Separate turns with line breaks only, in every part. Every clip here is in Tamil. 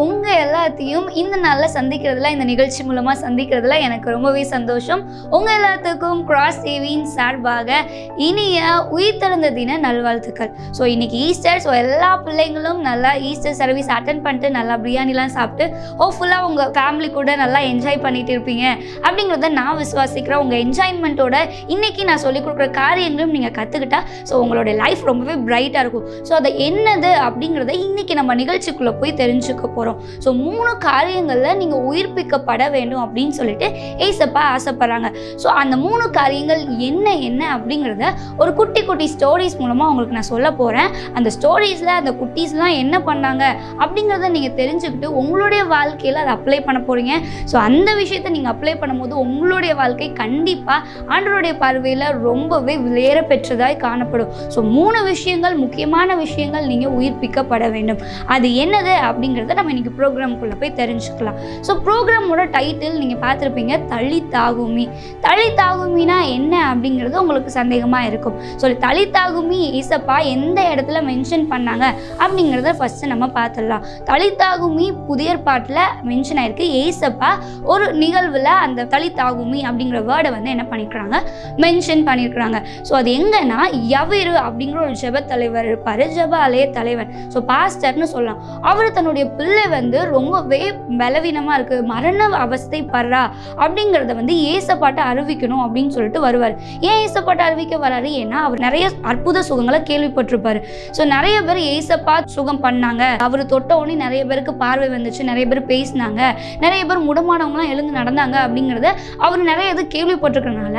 உங்கள் எல்லாத்தையும் இந்த நாளில் சந்திக்கிறதுல, இந்த நிகழ்ச்சி மூலமாக சந்திக்கிறதுல எனக்கு ரொம்பவே சந்தோஷம். உங்கள் எல்லாத்துக்கும் கிராஸ் டிவியின் சார்பாக இனிய உயிர்த்தெழுந்த தின நல்வாழ்த்துக்கள். ஸோ இன்றைக்கி ஈஸ்டர். ஸோ எல்லா பிள்ளைங்களும் நல்லா ஈஸ்டர் சர்வீஸ் அட்டன் பண்ணிட்டு நல்லா பிரியாணிலாம் சாப்பிட்டு ஹோப்ஃபுல்லாக உங்கள் ஃபேமிலி கூட நல்லா என்ஜாய் பண்ணிட்டு இருப்பீங்க அப்படிங்கிறத நான் விசுவாசிக்கிறேன். உங்கள் என்ஜாய்மெண்ட்டோட இன்றைக்கி நான் சொல்லிக் கொடுக்குற காரியங்களும் நீங்கள் கற்றுக்கிட்டா ஸோ உங்களோட லைஃப் ரொம்பவே பிரைட்டாக இருக்கும். ஸோ அதை என்னது அப்படிங்கிறத இன்றைக்கி நம்ம நிகழ்ச்சிக்குள்ளே போய் தெரிஞ்சுக்க போகிறோம். ஸோ 3 காரியங்களில் நீங்கள் உயிர்ப்பிக்கப்பட வேண்டும் அப்படின்னு சொல்லிட்டு ஏசப்பா ஆசைப்படுறாங்க. ஸோ அந்த 3 காரியங்கள் என்ன அப்படிங்கிறத ஒரு குட்டி குட்டி ஸ்டோரிஸ் மூலமாக உங்களுக்கு நான் சொல்ல போகிறேன். அந்த ஸ்டோரிஸில் அந்த குட்டீஸ்லாம் என்ன பண்ணாங்க அப்படிங்கிறத நீங்கள் தெரிஞ்சுக்கிட்டு உங்களுடைய வாழ்க்கையில் அதை அப்ளை பண்ண போகிறீங்க. ஸோ அந்த விஷயத்தை நீங்கள் அப்ளை பண்ணும்போது உங்களுடைய வாழ்க்கை கண்டிப்பாக ஆண்டவருடைய பார்வையில் ரொம்பவே விலையேற பெற்றதாய் காணப்படும். ஸோ 3 விஷயங்கள், முக்கியமான விஷயங்கள் நீங்கள் உயிர்ப்பிக்கப்பட வேண்டும். அது என்னது அப்படிங்கிறத நம்ம இன்னைக்கு ப்ரோக்ராமுக்குள்ளே போய் தெரிஞ்சுக்கலாம். ஸோ ப்ரோக்ராமோட டைட்டில் நீங்கள் பார்த்துருப்பீங்க, தளித்தாகுமி. தளித்தாகுமினா என்ன அப்படிங்கிறது உங்களுக்கு சந்தேகமாக இருக்கும். ஸோ தளித்தாகுமி ஏசப்பா எந்த இடத்துல மென்ஷன் பண்ணாங்க அப்படிங்கிறத ஃபஸ்ட்டு நம்ம பார்த்துடலாம். தளித்தாகுமி புதிய ஏற்பாட்டில் மென்ஷன் ஆயிருக்கு. ஏசப்பா ஒரு நிகழ்வில் அந்த தளித்தாகுமி அப்படிங்கிற வேர்டை வந்து என்ன பண்ணிக்கிறாங்க, மென்ஷன் பண்ணியிருக்கிறாங்க. ஸோ அது எங்கன்னா யவிரு அப்படிங்கிற ஒரு ஜெப தலைவர் இருப்பார், ஜெப ஆலய தலைவர். ஸோ பாஸ்டர்னு சொல்லலாம். அவர் தன்னுடைய பிள்ளை வந்து ரொம்பவே பலவீனமாக இருக்குது, மரண அவஸ்தை படுறா அப்படிங்கிறத வந்து ஏசப்பாட்ட அறிவிக்கணும் அப்படின்னு சொல்லிட்டு வருவார். ஏன் ஏசப்பாட்ட அறிவிக்க வராரு? ஏன்னா அவர் நிறைய அற்புத சுகங்களை கேள்விப்பட்டிருப்பாரு. ஸோ நிறைய பேர் ஏசப்பா சுகம் பண்ணாங்க, அவர் தொட்ட உடனே நிறைய பேருக்கு பார்வை வந்துச்சு, நிறைய பேர் பேசினாங்க, நிறைய பேர் முடமானவங்களாம் எழுந்து நடந்தாங்க அப்படிங்கிறத அவர் நிறைய இது கேள்விப்பட்டிருக்கிறனால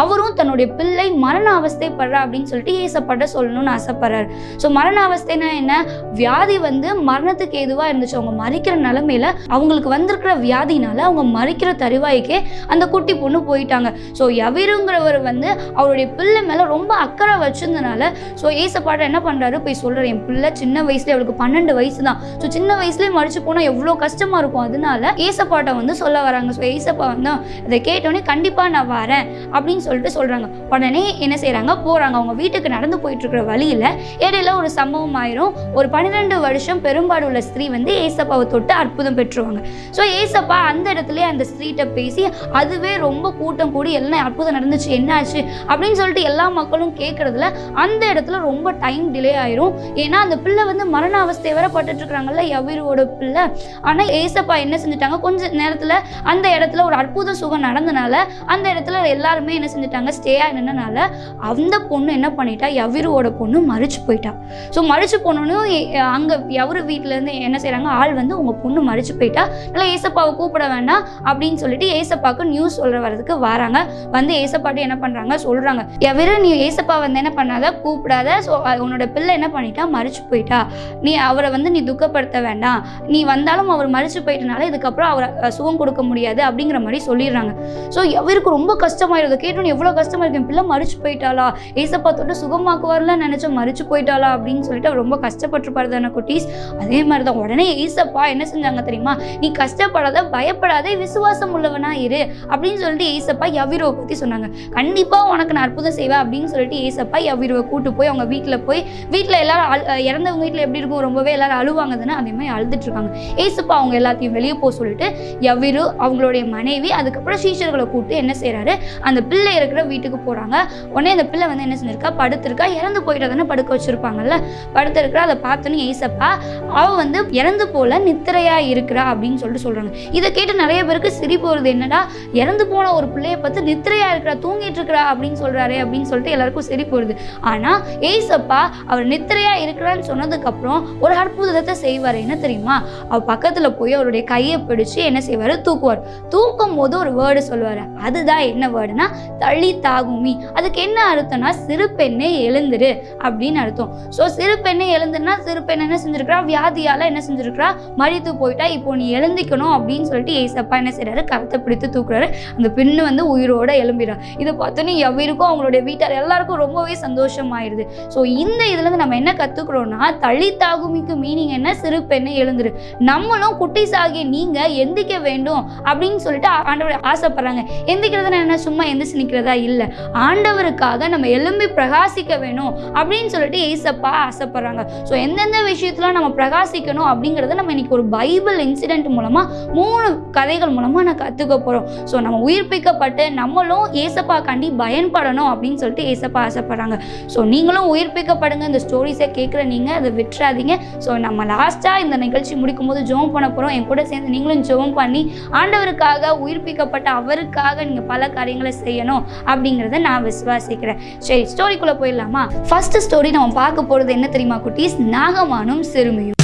அவரும் தன்னுடைய பிள்ளை மரண அவஸ்தை படுறா அப்படின்னு சொல்லிட்டு ஏசப்பாட்ட சொல்லணும்னு ஆசைப்படுறாரு. ஸோ மரண அவஸ்தைனா என்ன? வியாதி வந்து மரணத்துக்கு ஏதுவாக இருந்துச்சு. அவங்க மறிக்கிற நிலைமையில அவங்களுக்கு வந்திருக்கிற வியாதினால அவங்க மறிக்கிற தருவாய்க்கே அந்த குட்டி பொண்ணு போயிட்டாங்க. ஸோ யவிருங்கிறவர் வந்து அவருடைய பிள்ளை மேலே ரொம்ப அக்கறை வச்சிருந்தனால ஸோ ஏசப்பாட்ட என்ன பண்ணுறாரு, போய் சொல்கிறார், என் பிள்ளை சின்ன வயசுல, அவளுக்கு 12 வயசு தான். ஸோ சின்ன வயசுலேயே மறிச்சு போனால் எவ்வளோ கஷ்டமாக இருக்கும். அதனால ஏசப்பாட்ட வந்து சொல்ல வராங்க. ஸோ ஏசப்பா வந்து இதை கேட்டோடனே கண்டிப்பாக நான் வரேன் அப்படின்னு சொல்லிட்டு சொல்கிறாங்க. உடனே என்ன செய்கிறாங்க, போகிறாங்க. அவங்க வீட்டுக்கு நடந்து போயிட்டு இருக்கிற வழியில் இடையில ஒரு சம்பவம் ஆயிரும். ஒரு 12 வருஷம் பெரும்பாடு உள்ள ஸ்திரீ வந்து ஏசப்பாவை தொட்டு அற்புதம் பெற்றுவாங்க. ஸோ ஏசப்பா அந்த இடத்துல அந்த ஸ்திரீட்ட பேசி அதுவே ரொம்ப கூட்டம் கூடி எல்லாம் அற்புதம் நடந்துச்சு, என்ன ஆச்சு அப்படின்னு சொல்லிட்டு எல்லா மக்களும் கேட்கறதுல அந்த இடத்துல ரொம்ப டைம் டிலே ஆயிரும். ஏன்னா அந்த பிள்ளை வந்து மரண அவஸ்தை வர பட்டுட்டு இருக்கிறாங்கல்ல, யவிரோட பிள்ளை. ஆனால் ஏசப்பா என்ன செஞ்சுட்டாங்க, கொஞ்ச நேரத்தில் அந்த இடத்துல ஒரு அற்புத சுகம் நடந்தனால அந்த இடத்துல எல்லாருமே என்ன செஞ்சுட்டாங்க, ஸ்டேயா நின்னனால அந்த பொண்ணு என்ன பண்ணிட்டா, யவிரோட பொண்ணு மறிச்சு போயிட்டா. ஸோ மறிச்சு போனோன்னு அங்கே யவரு வீட்டிலேருந்து என்ன செய்கிறாங்க, ஆள் வந்து உங்கள் பொண்ணு மறிச்சு போயிட்டா, நல்லா ஏசப்பாவை கூப்பிட வேண்டாம் அப்படின்னு சொல்லிட்டு ஏசப்பாவுக்கு நியூஸ் சொல்கிற வரதுக்கு வராங்க. வந்து ஏசப்பாட்டு என்ன பண்ணுறாங்க, சொல்கிறாங்க, யவிரு நீ ஏசப்பா வந்து என்ன பண்ணாத, கூப்பிடாத. ஸோ உன்னோட பிள்ளை என்ன பண்ணிட்டா, மறிச்சு போயிட்டா, நீ அவரை வந்து நீ துக்கப்படுத்த வேண்டாம், நீ வந்தாலும் அவர் மறிச்சு போயிட்டனால இதுக்கப்புறம் அவரை சுகம் கொடுக்க முடியாது அப்படிங்கிற மாதிரி சொல்லிடுறாங்க. ஸோ யவிருக்கு ரொம்ப கஷ்டமாயிருது. கேட்டோன்னு எவ்வளோ கஷ்டமாக இருக்கு, என் பிள்ளை மறிச்சு போயிட்டாளா, ஏசப்பா தொட்டு சுகமாக்குவார்ல நினச்சா மறிச்சு போயிட்டாளா அப்படின்னு சொல்லிட்டு அவர் ரொம்ப கஷ்டப்பட்டுருப்பாரு தானே குட்டீஸ். அதே மாதிரி தான் உடனே ஏசப்பா என்ன செஞ்சாங்க தெரியுமா, நீ கஷ்டப்படாத, பயப்படாத, விசுவாசம் உள்ளவனா இரு அப்படின்னு சொல்லிட்டு ஏசப்பா யவிரோவை பற்றி சொன்னாங்க. கண்டிப்பாக உனக்கு நான் அற்புதம் செய்வேன் அப்படின்னு சொல்லிட்டு ஏசப்பா யவிரோவை கூட்டு போய் அவங்க வீட்டில் எல்லாரும் இறந்தவங்க வீட்டில் எப்படி இருக்கும், ரொம்பவே எல்லாரும் அழுவாங்கதுன்னு அதே மாதிரி அழுதுட்டு இருக்காங்க. ஏசப்பா அவங்க எல்லாத்தையும் வெளியே போக சொல்லிட்டு யவிரு அவங்களுடைய மனைவி அதுக்கப்புறம் சீஷர்களை கூப்பிட்டு என்ன செய்கிறாரு, அந்த பிள்ளை இருக்கிற வீட்டுக்கு போகிறாங்க. உடனே அந்த பிள்ளை வந்து என்ன செஞ்சிருக்கா, படுத்திருக்கா. இறந்து போயிட்டா தானே படுக்க வச்சிருப்பாங்கல்ல, படுத்திருக்கிறா. அதை பார்த்தோன்னு ஏசப்பா அவள் வந்து இறந்து போல நித்திரையா இருக்கிறா அப்படின்னு சொல்லிட்டு சொல்கிறாங்க. இதை கேட்டு நிறைய பேருக்கு சிரிப்பு வருது. என்னடா இறந்து போன ஒரு பிள்ளையை பார்த்து நித்திரையா இருக்கிறா, தூங்கிட்டு இருக்கிறா அப்படின்னு சொல்கிறாரு அப்படின்னு சொல்லிட்டு எல்லாருக்கும் சிரிப்பு வருது. ஆனால் ஏசப்பா அவர் நித்திரையா இருக்கிறான்னு சொன்னதுக்கப்புறம் ஒரு அற்புதத்தை செய்வார். என்ன தெரியுமா, அவர் பக்கத்தில் போய் அவருடைய கையை பிடிச்சு என்ன செய்வார், தூக்குவார். தூக்கும் போது ஒரு வேர்டு சொல்லுவார். அதுதான் என்ன வேர்டுனா, தளித்தாகுமி. அதுக்கு என்ன அர்த்தம்னா, சிறு பெண்ணே எழுந்துரு அப்படின்னு அர்த்தம். ஸோ சிறு பெண்ணே எழுந்துருன்னா, சிறு பெண் என்ன செஞ்சிருக்கிறா, வியாதியால் என்ன செஞ்சிருக்கிறா, மறித்து போயிட்டா, இப்போ நீ எழுந்திக்கணும் அப்படின்னு சொல்லிட்டு ஏசப்பா என்ன செய்யறாரு, கருத்தை பிடித்து தூக்குறாரு. அந்த பெண்ணு வந்து உயிரோட எழும்பிடுறா. இதை பார்த்தோன்னே யவிருக்கும் அவங்களுடைய வீட்டார் எல்லாருக்கும் ரொம்பவே சந்தோஷமாயிருது. ஸோ இந்த இதுலேருந்து நம்ம என்ன கற்றுக்குறோம்னா, தளித்தாகுமிக்கு மீனிங் என்ன, சிறு பெண்ணை எழுந்துரு. நம்மளும் குட்டிஸாகிய நீங்கள் எந்திக்க வேண்டும் அப்படின்னு சொல்லிட்டு ஆண்டவர் ஆசைப்படுறாங்க. எந்திக்கிறதுனா என்ன, சும்மா எந்திரிச்சு நிற்கிறதா இல்லை, ஆண்டவருக்காக நம்ம எழும்பி பிரகாசிக்க வேணும் அப்படின்னு சொல்லிட்டு ஏசப்பா ஆசைப்படுறாங்க. ஸோ எந்தெந்த விஷயத்துல நம்ம பிரகாசிக்கணும் அப்படிங்கிறத நம்ம இன்னைக்கு ஒரு பை பைபிள் இன்சிடென்ட் மூலமாக 3 கதைகள் மூலமாக நான் கற்றுக்க போகிறோம். ஸோ நம்ம உயிர்ப்பிக்கப்பட்டு நம்மளும் ஏசப்பாக்காண்டி பயன்படணும் அப்படின்னு சொல்லிட்டு ஏசப்பா ஆசைப்படுறாங்க. ஸோ நீங்களும் உயிர்ப்பிக்கப்படுங்க. இந்த ஸ்டோரிஸை கேட்குற நீங்கள் அதை விட்டுறாதீங்க. ஸோ நம்ம லாஸ்ட்டாக இந்த நிகழ்ச்சி முடிக்கும் போது ஜெபம் பண்ண போகிறோம். என் கூட சேர்ந்து நீங்களும் ஜெபம் பண்ணி ஆண்டவருக்காக உயிர்ப்பிக்கப்பட்ட அவருக்காக நீங்கள் பல காரியங்களை செய்யணும் அப்படிங்கிறத நான் விசுவாசிக்கிறேன். சரி, ஸ்டோரிக்குள்ளே போயிடலாமா? ஃபர்ஸ்ட் ஸ்டோரி நம்ம பார்க்க போகிறது என்ன தெரியுமா குட்டீஸ்? நாகமானும் சிறுமியும்.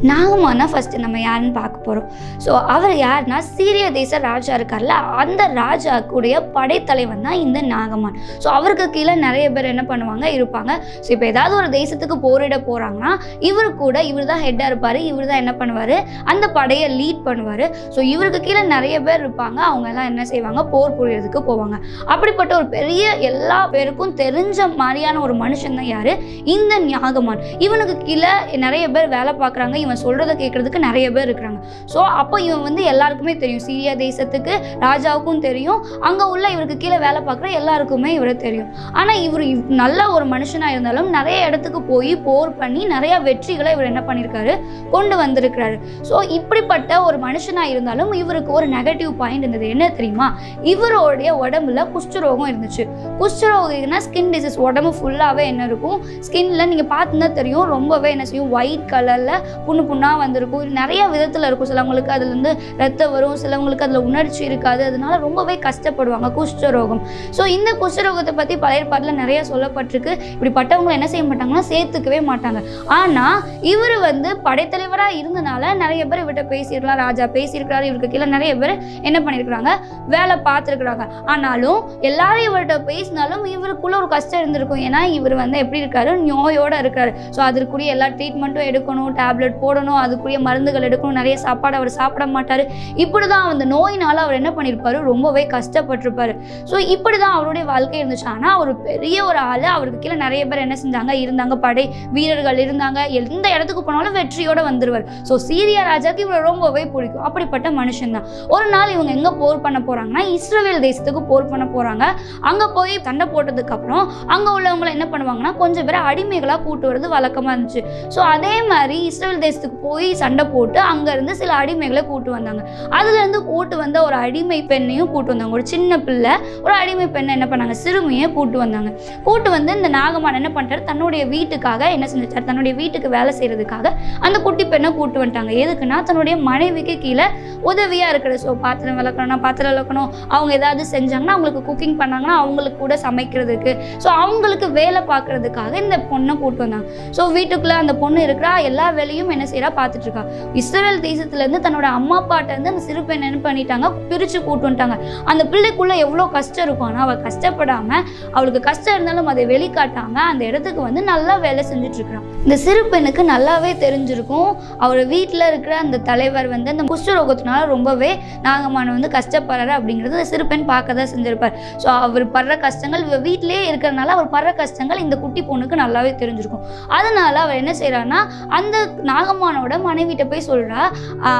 நாகமானா ஃபஸ்ட்டு நம்ம யாருன்னு பார்க்க போகிறோம். ஸோ அவர் யாருன்னா, சீரிய தேச ராஜா இருக்கார்ல, அந்த ராஜாக்குடைய படைத்தலைவன் தான் இந்த நாகமான். ஸோ அவருக்கு கீழே நிறைய பேர் என்ன பண்ணுவாங்க இருப்பாங்க. ஸோ இப்போ ஏதாவது ஒரு தேசத்துக்கு போரிட போகிறாங்கன்னா இவர் தான் ஹெட்டாக இருப்பார். இவர் தான் என்ன பண்ணுவார், அந்த படையை லீட் பண்ணுவார். ஸோ இவருக்கு கீழே நிறைய பேர் இருப்பாங்க. அவங்க எல்லாம் என்ன செய்வாங்க, போர் புரியறதுக்கு போவாங்க. அப்படிப்பட்ட ஒரு பெரிய எல்லா பேருக்கும் தெரிஞ்ச மாதிரியான ஒரு மனுஷன் தான் யார், இந்த நாகமான். இவனுக்கு கீழே நிறைய பேர் வேலை பார்க்குறாங்க. இவன் சொல்கிறத கேட்குறதுக்கு நிறைய பேர் இருக்கிறாங்க. ஸோ அப்போ இவன் வந்து எல்லாருக்குமே தெரியும், சீரியா தேசத்துக்கு ராஜாவுக்கும் தெரியும், அங்கே உள்ள இவருக்கு கீழே வேலை பார்க்குற எல்லாருக்குமே இவரை தெரியும். ஆனால் இவர் நல்ல ஒரு மனுஷனாக இருந்தாலும் நிறைய இடத்துக்கு போய் போர் பண்ணி நிறையா வெற்றிகளை இவர் என்ன பண்ணியிருக்காரு, கொண்டு வந்திருக்கிறாரு. ஸோ இப்படிப்பட்ட ஒரு மனுஷனாக இருந்தாலும் இவருக்கு ஒரு நெகட்டிவ் பாயிண்ட் இருந்தது. என்ன தெரியுமா? இவருடைய உடம்புல குஷ்டரோகம் இருந்துச்சு. குஷ்டரோகம்னா ஸ்கின் டிசீஸ். உடம்பு ஃபுல்லாகவே என்ன இருக்கும், ஸ்கின்ல நீங்கள் பார்த்துன்னா தெரியும், ரொம்பவே என்ன செய்யும், ஒயிட் கலரில் புண்ணாக வந்திருக்கும். நிறைய விதத்தில் இருக்கும். சிலவங்களுக்கு அதுலேருந்து ரத்தம் வரும், சிலவங்களுக்கு அதில் உணர்ச்சி இருக்காது. அதனால ரொம்பவே கஷ்டப்படுவாங்க, குஷ்டரோகம். ஸோ இந்த குஷ்டரோகத்தை பற்றி பழைய பாட்டில் நிறைய சொல்லப்பட்டிருக்கு. இப்படிப்பட்டவங்களை என்ன செய்ய மாட்டாங்கன்னா சேர்த்துக்கவே மாட்டாங்க. ஆனால் இவர் வந்து படைத்தலைவராக இருந்தனால நிறைய பேர் இவர்கிட்ட பேசியிருக்கலாம், ராஜா பேசியிருக்கிறாரு. இவருக்கு கீழே நிறைய பேர் என்ன பண்ணியிருக்கிறாங்க, வேலை பார்த்துருக்குறாங்க. ஆனாலும் எல்லாரும் இவர்கிட்ட பேசினாலும் இவருக்குள்ள ஒரு கஷ்டம் இருந்திருக்கும். ஏன்னா இவர் வந்து எப்படி இருக்காரு, நோயோடு இருக்காரு. ஸோ அதற்குரிய எல்லா ட்ரீட்மெண்ட்டும் எடுக்கணும், டேப்லெட் போடணும், அதுக்குரிய மருந்துகள் எடுக்கணும், நிறைய சாப்பாடு அவர் சாப்பிட மாட்டார். இப்படி தான் அந்த நோயினால் அவர் என்ன பண்ணியிருப்பாரு, ரொம்பவே கஷ்டப்பட்டிருப்பார். ஸோ இப்படி தான் அவருடைய வாழ்க்கை இருந்துச்சு. ஆனால் அவர் பெரிய ஒரு ஆள். அவருக்கு கீழே நிறைய பேர் என்ன செஞ்சாங்க, இருந்தாங்க, படை வீரர்கள் இருந்தாங்க. எந்த இடத்துக்கு போனாலும் வெற்றியோடு வந்துடுவார். ஸோ சீரியா ராஜாக்கு இவரை ரொம்பவே பிடிக்கும். அப்படிப்பட்ட மனுஷன் தான். ஒரு நாள் இவங்க எங்கே போர் பண்ண போகிறாங்கன்னா, இஸ்ரவேல் தேசத்துக்கு போர் பண்ண போகிறாங்க. அங்கே போய் சண்டை போட்டதுக்கப்புறம் அங்கே உள்ளவங்களை என்ன பண்ணுவாங்கன்னா, கொஞ்சம் பேர் அடிமைகளாக கூட்டு வரது வழக்கமாக இருந்துச்சு. ஸோ அதே மாதிரி இஸ்ரவேல் தேசத்துக்கு போய் சண்டை போட்டு அங்கேருந்து சில அடிமைகளை கூட்டு வந்தாங்க. அதுலேருந்து கூட்டு வந்த ஒரு அடிமை பெண்ணையும் கூட்டு வந்தாங்க. ஒரு சின்ன பிள்ளை ஒரு அடிமை பெண்ணை என்ன பண்ணாங்க, சிறுமியை கூட்டு வந்தாங்க. கூட்டு வந்து இந்த நாகமான் என்ன பண்ணிட்டார், தன்னுடைய வீட்டுக்காக என்ன செஞ்சிட்டார், தன்னுடைய வீட்டுக்கு வேலை செய்கிறதுக்காக அந்த குட்டி பெண்ணை கூட்டு வந்துட்டாங்க. எதுக்குன்னா தன்னுடைய மனைவிக்கு கீழே உதவியாக இருக்கிறது. ஸோ பாத்திரம் விளக்கணும், அவங்க ஏதாவது செஞ்சாங்கன்னா, அவங்களுக்கு குக்கிங் பண்ணாங்கன்னா அவங்களுக்கு கூட சமைக்கிறதுக்கு, ஸோ அவங்களுக்கு வேலை பார்க்கறதுக்காக இந்த பொண்ணை கூட்டு வந்தாங்க. ஸோ வீட்டுக்குள்ளே அந்த பொண்ணு இருக்கிறா, எல்லா வேலையும் என்ன செய்யறா பார்த்துட்டு இருக்கா. இஸ்ரவேல் தேசத்துலேருந்து தன்னோட அம்மா அப்பாட்ட இருந்து அந்த சிறு பெண் என்ன பண்ணிட்டாங்க, பிரித்து கூட்டு வந்துட்டாங்க. அந்த பிள்ளைக்குள்ள எவ்வளோ கஷ்டம் இருக்கும். ஆனால் அவள் கஷ்டப்படாமல், அவளுக்கு கஷ்டம் இருந்தாலும் அதை வெளிக்காட்டாமல் அந்த இடத்துக்கு வந்து நல்லா வேலை செஞ்சுட்டு இருக்கிறான். இந்த சிறு பெண்ணுக்கு நல்லாவே தெரிஞ்சிருக்கும், அவர் வீட்டில் இருக்கிற அந்த தலைவர் வந்து அந்த குஷ்டரோகத்தினால ரொம்பவே நாகமான வந்து கஷ்டப்படுறாரு அப்படிங்கிறது அந்த சிறு பெண் பார்க்க தான் செஞ்சிருப்பார். ஸோ அவர் படுற கஷ்டங்கள், வீட்டிலேயே இருக்கிறதுனால அவர் படுற கஷ்டங்கள் இந்த குட்டி பொண்ணுக்கு நல்லாவே தெரிஞ்சிருக்கும். அதனால அவர் என்ன செய்யறாருன்னா, அந்த நாகமானோட மனைவிட்ட போய் சொல்றா,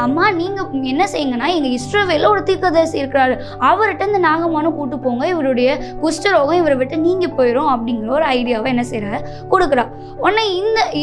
அம்மா நீங்க என்ன செய்யுங்கன்னா, எங்க இஸ்ரவேல்ல ஒரு தீர்க்கதரிசி இருக்கிறாரு, அவர்கிட்ட இந்த நாகமான கூட்டு போங்க, இவருடைய குஷ்டரோகம் இவரை விட்டு நீங்கி போயிடும் அப்படிங்கிற ஒரு ஐடியாவை என்ன செய்யறாரு, கொடுக்குறா. உடனே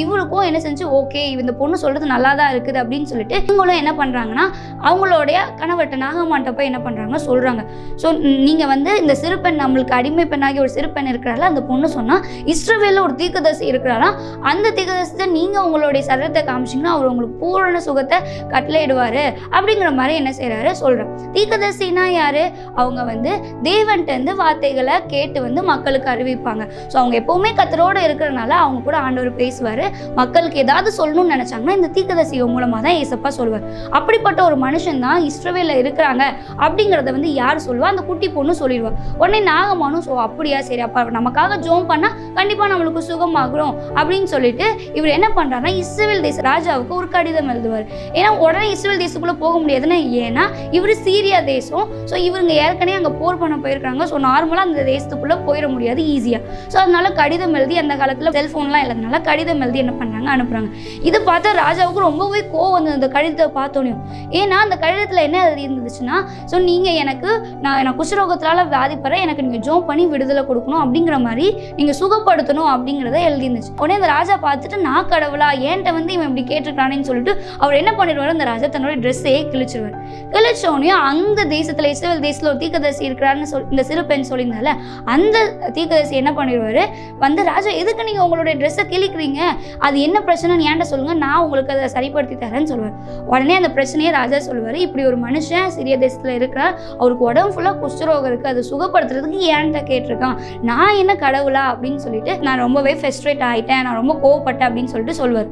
இவருக்கும் என்ன செஞ்சு, ஓகே இந்த பொண்ணு சொல்றது நல்லா தான் இருக்குது அப்படின்னு சொல்லிட்டு இவங்களும் என்ன பண்றாங்கன்னா, அவங்களுடைய கணவர்கிட்ட நாகமான்ட்ட போய் என்ன பண்றாங்க சொல்றாங்க. ஸோ நீங்க வந்து இந்த சிறு பெண், நம்மளுக்கு அடிமை பெண்ணாகி ஒரு சிறு பெண் இருக்கிறாள், அந்த பொண்ணு சொன்னா இஸ்ரவேல்ல ஒரு தீர்க்கதரிசி இருக்கிறாரா, அந்த தீர்க்கதரிசியை நீங்க உங்களுடைய சரீரத்தை காமிச்சிங்கன்னா அவர் உங்களுக்கு பூரண சுகத்தை கட்டளையிடுவாரு அப்படிங்கிற மாதிரி என்ன செய்யறாரு சொல்றாரு. தீர்க்கதரிசினா யாரு, அவங்க வந்து தேவன்கிட்ட இருந்து வார்த்தைகளை கேட்டு வந்து மக்களுக்கு அறிவிப்பாங்க. ஸோ அவங்க எப்பவுமே கர்த்தரோடு இருக்கிறனால அவங்க கூட ஆண்டவர் பேசுவார். மக்களுக்கு ஏதாவது சொல்லணும்னு நினைச்சாங்கன்னா இந்த தீர்க்கதரிசி மூலமாக தான் ஏசப்பா சொல்லுவார். அப்படிப்பட்ட ஒரு மனுஷன் தான் இஸ்ரவேல்ல இருக்கிறாங்க அப்படிங்கிறத வந்து யார் சொல்லுவா, அந்த குட்டி பொண்ணு சொல்லிடுவா. உடனே நாகமானும் ஸோ அப்படியா, சரி அப்போ நமக்காக ஜோம் பண்ணால் கண்டிப்பாக நம்மளுக்கு சுகமாகணும் அப்படின்னு சொல்லிட்டு இவர் என்ன பண்ணுறாருன்னா, இஸ்ரவேல் தேச ராஜாவுக்கு ஒரு கடிதம் எழுதுவார். ஏன்னா உடனே இஸ்ரவேல் தேசத்துக்குள்ளே போக முடியாதுன்னு. ஏன்னா இவர் சீரியா தேசம். ஸோ இவங்க ஏற்கனவே அங்கே போர் பண்ண போயிருக்காங்க. ஸோ நார்மலாக அந்த தேசத்துக்குள்ளே போயிட முடியாது ஈஸியாக. ஸோ அதனால கடிதம் எழுதி, அந்த காலத்தில் செல்ஃபோன்லாம் இல்லாதனால கடிதம் எழுதி என்ன பண்ணுறாங்க, அனுப்புகிறாங்க. இதை பார்த்தா ராஜாவுக்கு ரொம்பவே கோவம் வந்தது அந்த கடிதத்தை பார்த்தோனையும். ஏன்னா அந்த கடிதத்தில் என்ன எழுதி இருந்துச்சுன்னா, ஸோ நீங்கள் எனக்கு நான் குஷ்ரோகத்தால் வியாதிப்படுறேன், எனக்கு நீங்கள் ஜோம் பண்ணி விடுதலை கொடுக்கணும், அப்படிங்கிற மாதிரி நீங்கள் சுகப்படுத்தணும் அப்படிங்கிறத எழுதிருந்துச்சு. உடனே அந்த ராஜா பார்த்துட்டு, நான் கடவுளா, என்கிட்ட வந்து இவன் இப்படி கேட்டிருக்கானேன்னு சொல்லிட்டு அவர் என்ன பண்ணிடுவார், அந்த ராஜா தன்னோட ட்ரெஸ்ஸையே கிழிச்சிருவார். கிழிச்சோடனே அந்த தேசத்தில், இஸ்ரேல் தேசத்தில் ஒரு தீர்க்கதரிசி இருக்கிறாருன்னு இந்த சிறு பெண் சொல்லியிருந்தால, அந்த தீர்க்கதரிசி என்ன பண்ணிடுவார், வந்து ராஜா எதுக்கு நீங்கள் உங்களுடைய ட்ரெஸ்ஸை கிழிக்கிறீங்க, அது என்ன பிரச்சனைன்னு ஏன்ட்ட சொல்லுங்கள், நான் உங்களுக்கு அதை சரிப்படுத்தி தரேன்னு சொல்லுவார். உடனே அந்த பிரச்சனையை ராஜா சொல்லுவார், இப்படி ஒரு மனுஷன் சிறிய தேசத்தில் இருக்கிறார், அவருக்கு உடம்பு ஃபுல்லாக குஷ்டரோகம் இருக்குது, அதை சுகப்படுத்துறதுக்கு ஏன்ட்ட கேட்டிருக்கான், நான் என்ன கடவுளா அப்படின்னு சொல்லிட்டு நான் ரொம்பவே ஃப்ரஸ்ட்ரேட் ஆகிட்டேன், நான் ரொம்ப கோவப்பட்டேன் அப்படின்னு சொல்லிட்டு சொல்லுவார்.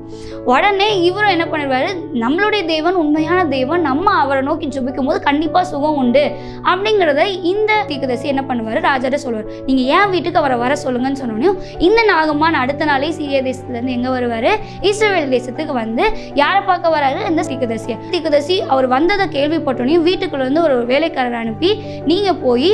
உடனே இவரும் என்ன பண்ணிடுவார், நம்மளுடைய தேவன் உண்மையான தேவன், நம்ம அவரை நோக்கி ஜெபிக்கும் போது கண்டிப்பாக சுகம் உண்டு அப்படிங்கிறத இந்த தீர்க்கதரிசி என்ன பண்ணுவார், ராஜாட்ட சொல்லுவார். நீங்கள் ஏன் வீட்டுக்கு அவரை வர சொல்லுங்கன்னு சொன்னோன்னே இந்த நாகமான் அடுத்த நாளே சீரியா தேசத்துலேருந்து எங்கே வருவார், இஸ்ரவேல் தேசத்துக்கு வந்து யாரை பார்க்க வராரு, இந்த தீர்க்கதரிசி அவர் வந்ததை கேள்விப்பட்டோன்னே வீட்டுக்குள்ள இருந்து ஒரு வேலைக்காரரை அனுப்பி, நீங்கள் போய்